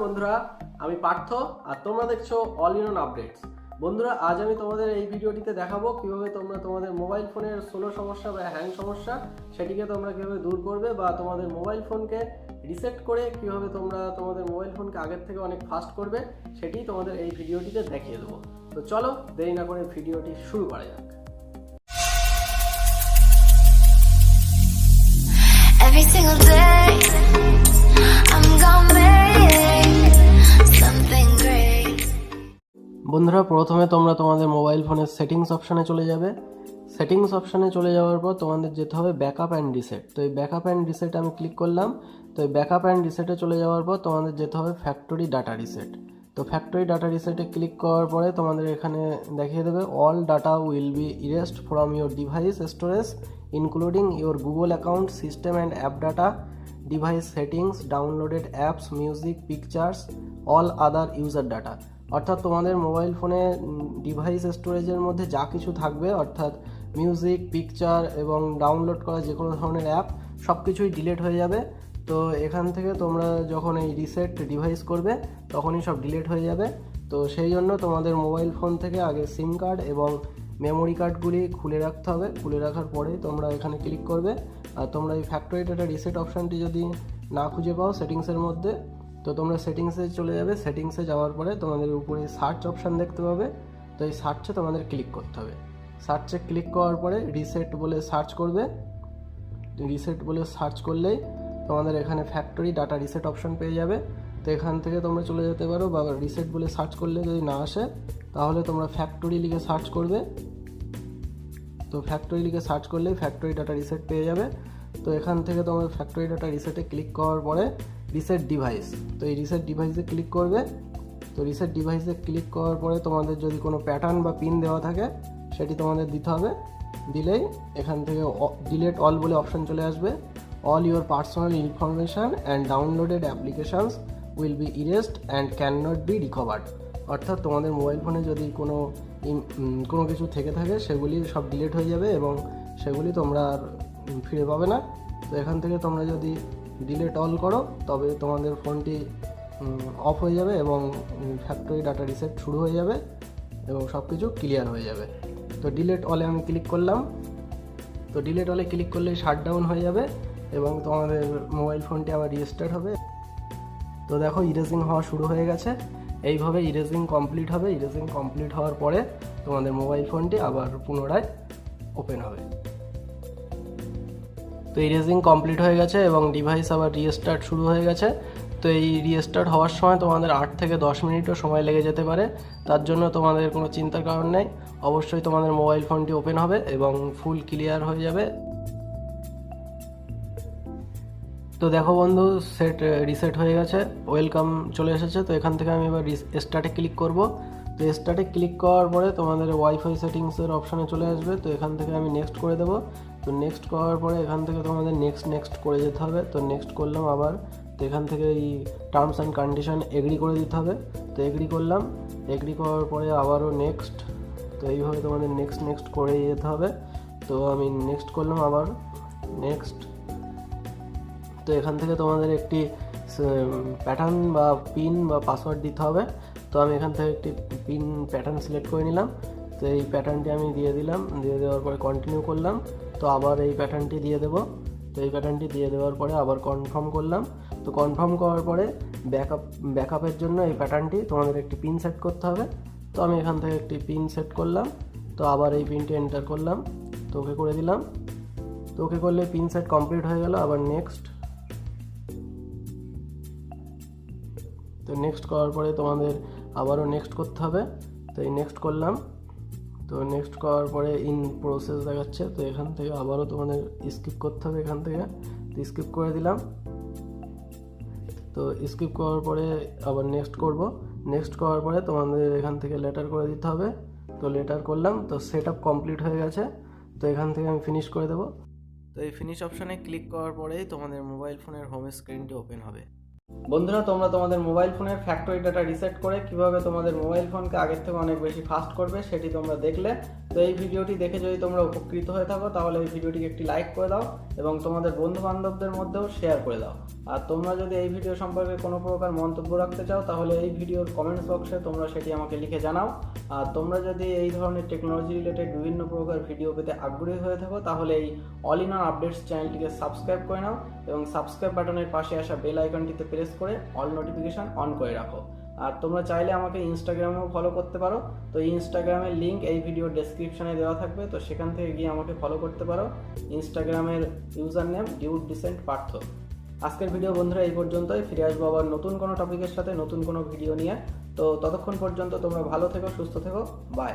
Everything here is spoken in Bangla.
বন্ধুরা, আমি পার্থ আর তোমরা দেখছো অল ইন অন আপডেটস। বন্ধুরা, আজ আমি তোমাদের এই ভিডিওটিতে দেখাবো কিভাবে তোমরা তোমাদের মোবাইল ফোনের স্লো সমস্যা বা হ্যাং সমস্যা সেটিকে তোমরা কিভাবে দূর করবে, বা তোমাদের মোবাইল ফোনকে রিসেট করে কিভাবে তোমরা তোমাদের মোবাইল ফোনকে আগের থেকে অনেক ফাস্ট করবে সেটি তোমাদের এই ভিডিওটিতে দেখিয়ে দেবো। তো চলো দেরি না করে ভিডিওটি শুরু করা যাক। Every single day, I'm gonna make something great. বন্ধুরা, প্রথমে তোমরা তোমাদের মোবাইল ফোনের সেটিংস অপশানে চলে যাবে। সেটিংস অপশানে চলে যাওয়ার পর তোমাদের যেতে হবে ব্যাকআপ অ্যান্ড রিসেট। তো এই ব্যাকআপ অ্যান্ড রিসেট আমি ক্লিক করলাম। তো এই ব্যাকআপ অ্যান্ড রিসেটে চলে যাওয়ার পর তোমাদের যেতে হবে ফ্যাক্টরি ডাটা রিসেট। তো ফ্যাক্টরি ডাটা রিসেটে ক্লিক করার পরে তোমাদের এখানে দেখিয়ে দেবে all data will be erased from your device storage including your Google account, system and app data, device settings, downloaded apps, music, pictures, all other user data. অর্থাৎ তোমাদের মোবাইল ফোনে ডিভাইস স্টোরেজের মধ্যে যা কিছু থাকবে, অর্থাৎ মিউজিক, পিকচার এবং ডাউনলোড করা যে কোনো ধরনের অ্যাপ সব কিছুই ডিলিট হয়ে যাবে। তো এখান থেকে তোমরা যখন এই রিসেট ডিভাইস করবে তখনই সব ডিলিট হয়ে যাবে। তো সেই জন্য তোমাদের মোবাইল ফোন থেকে আগে সিম কার্ড এবং মেমোরি কার্ডগুলি খুলে রাখতে হবে। খুলে রাখার পরেই তোমরা এখানে ক্লিক করবে। আর তোমরা এই ফ্যাক্টরি ডাটা রিসেট অপশানটি যদি না খুঁজে পাও সেটিংসের মধ্যে, তো তোমরা সেটিংসে চলে যাবে। সেটিংসে যাওয়ার পরে তোমাদের উপরে সার্চ অপশান দেখতে পাবে। তো এই সার্চে তোমাদের ক্লিক করতে হবে। সার্চে ক্লিক করার পরে রিসেট বলে সার্চ করবে। রিসেট বলে সার্চ করলেই তোমাদের এখানে ফ্যাক্টরি ডাটা রিসেট অপশান পেয়ে যাবে। তো এখান থেকে তোমরা চলে যেতে পারো, বা রিসেট বলে সার্চ করলে যদি না আসে তাহলে তোমরা ফ্যাক্টরি লিখে সার্চ করবে। তো ফ্যাক্টরি লিখে সার্চ করলেই ফ্যাক্টরি ডাটা রিসেট পেয়ে যাবে। তো এখান থেকে তোমরা ফ্যাক্টরি ডাটা রিসেটে ক্লিক করার পরে রিসেট ডিভাইস, তো এই রিসেট ডিভাইসে ক্লিক করবে। তো রিসেট ডিভাইসে ক্লিক করার পরে তোমাদের যদি কোনো প্যাটার্ন বা পিন দেওয়া থাকে সেটি তোমাদের দিতে হবে। দিলেই এখান থেকে ডিলিট অল বলে অপশান চলে আসবে। All your personal information and downloaded applications will be erased and can not be recovered. অর্থাৎ তোমাদের মোবাইল ফোনে যদি কোনো কিছু থেকে থাকে সেগুলি সব ডিলিট হয়ে যাবে এবং সেগুলি তোমরা আর ফিরে পাবে না। তো এখান থেকে তোমরা যদি ডিলিট অল করো তবে তোমাদের ফোনটি অফ হয়ে যাবে এবং ফ্যাক্টরি ডাটা রিসেট শুরু হয়ে যাবে এবং সব কিছু ক্লিয়ার হয়ে যাবে। তো ডিলিট অলে আমি ক্লিক করলাম। তো ডিলিট অলে ক্লিক করলেই শাটডাউন হয়ে যাবে এবং তোমাদের মোবাইল ফোনটি আবার রিস্টার্ট হবে। তো দেখো, ইরেজিং হওয়া শুরু হয়ে গেছে। এইভাবে ইরেজিং কমপ্লিট হবে। ইরেজিং কমপ্লিট হওয়ার পরে তোমাদের মোবাইল ফোনটি আবার পুনরায় ওপেন হবে। তো ইরেজিং কমপ্লিট হয়ে গেছে এবং ডিভাইস আবার রিস্টার্ট শুরু হয়ে গেছে। তো এই রিস্টার্ট হওয়ার সময় তোমাদের 8 থেকে 10 মিনিটও সময় লেগে যেতে পারে। তার জন্য তোমাদের কোনো চিন্তার কারণ নেই। অবশ্যই তোমাদের মোবাইল ফোনটি ওপেন হবে এবং ফুল ক্লিয়ার হয়ে যাবে। তো দেখো বন্ধু, রিসেট হয়ে গেছে, ওয়েলকাম চলে এসেছে। তো এখান থেকে আমি এবার স্টার্টে ক্লিক করব। তো স্টার্টে ক্লিক করার পরে তোমাদের ওয়াইফাই সেটিংসের অপশানে চলে আসবে। তো এখান থেকে আমি নেক্সট করে দেবো। তো নেক্সট করার পরে এখান থেকে তোমাদের নেক্সট করে যেতে হবে। তো নেক্সট করলাম আবার। তো এখান থেকে এই টার্মস অ্যান্ড কন্ডিশন এগ্রি করে দিতে হবে। তো এগ্রি করলাম। এগ্রি করার পরে আবারও নেক্সট। তো এইভাবে তোমাদের নেক্সট করে যেতে হবে। তো আমি নেক্সট করলাম আবার নেক্সট। তো এখান থেকে তোমাদের একটি প্যাটার্ন বা পিন বা পাসওয়ার্ড দিতে হবে। তো আমি এখান থেকে একটি পিন প্যাটার্ন সিলেক্ট করে নিলাম। তো এই প্যাটার্নটি আমি দিয়ে দিলাম। দিয়ে দেওয়ার পরে কন্টিনিউ করলাম। তো আবার এই প্যাটার্নটি দিয়ে দেবো। তো এই প্যাটার্নটি দিয়ে দেওয়ার পরে আবার কনফার্ম করলাম। তো কনফার্ম করার পরে ব্যাকআপের জন্য এই প্যাটার্নটি তোমাদের একটি পিন সেট করতে হবে। তো আমি এখান থেকে একটি পিন সেট করলাম। তো আবার এই পিনটি এন্টার করলাম। তো ওকে করে দিলাম। তো ওকে করলে পিন সেট কমপ্লিট হয়ে গেল। আবার নেক্সট। তো নেক্সট করার পরে তোমাদের আবারও নেক্সট করতে হবে। তো এই নেক্সট করলাম। তো নেক্সট করার পরে ইন প্রসেস দেখাচ্ছে। তো এখান থেকে আবারও তোমাদের স্কিপ করতে হবে। এখান থেকে তো স্কিপ করে দিলাম। তো স্কিপ করার পরে আবার নেক্সট করব। নেক্সট করার পরে তোমাদের এখান থেকে লেটার করে দিতে হবে। তো লেটার করলাম। তো সেট আপ কমপ্লিট হয়ে গেছে। তো এখান থেকে আমি ফিনিশ করে দেবো। তো এই ফিনিশ অপশানে ক্লিক করার পরেই তোমাদের মোবাইল ফোনের হোম স্ক্রিনটি ওপেন হবে। বন্ধুরা, তোমরা তোমাদের মোবাইল ফোনের ফ্যাক্টরি ডাটা রিসেট করে কিভাবে তোমাদের মোবাইল ফোনকে আগের থেকে অনেক বেশি ফাস্ট করবে সেটি তোমরা দেখলে। তো এই ভিডিওটি দেখে যদি তোমরা উপকৃত হয়ে থাকো তাহলে এই ভিডিওটিকে একটি লাইক করে দাও এবং তোমাদের বন্ধু বান্ধবদের মধ্যেও শেয়ার করে দাও। আর তোমরা যদি এই ভিডিও সম্পর্কে কোনো প্রকার মন্তব্য রাখতে চাও তাহলে এই ভিডিওর কমেন্টস বক্সে তোমরা সেটি আমাকে লিখে জানাও। আর তোমরা যদি এই ধরনের টেকনোলজি রিলেটেড বিভিন্ন প্রকার ভিডিও পেতে আগ্রহী হয়ে থাকো তাহলে এই অল ইন ওয়ান আপডেটস চ্যানেলটিকে সাবস্ক্রাইব করে নাও এবং সাবস্ক্রাইব বাটনের পাশে আসা বেল আইকনটিতে প্রেস করে অল নোটিফিকেশন অন করে রাখো। আর তোমরা চাইলে আমাকে ইনস্টাগ্রামেও ফলো করতে পারো। তো এই ইনস্টাগ্রামের লিঙ্ক এই ভিডিওর ডেসক্রিপশনে দেওয়া থাকবে, তো সেখান থেকে গিয়ে আমাকে ফলো করতে পারো। ইনস্টাগ্রামের user name dude decent Partha. আজকের ভিডিও বন্ধুরা এই পর্যন্তই। ফিরে আসবো আবার নতুন কোনো টপিকের সাথে, নতুন কোনো ভিডিও নিয়ে। তো ততক্ষণ পর্যন্ত তোমরা ভালো থেকো, সুস্থ থেকো, বাই।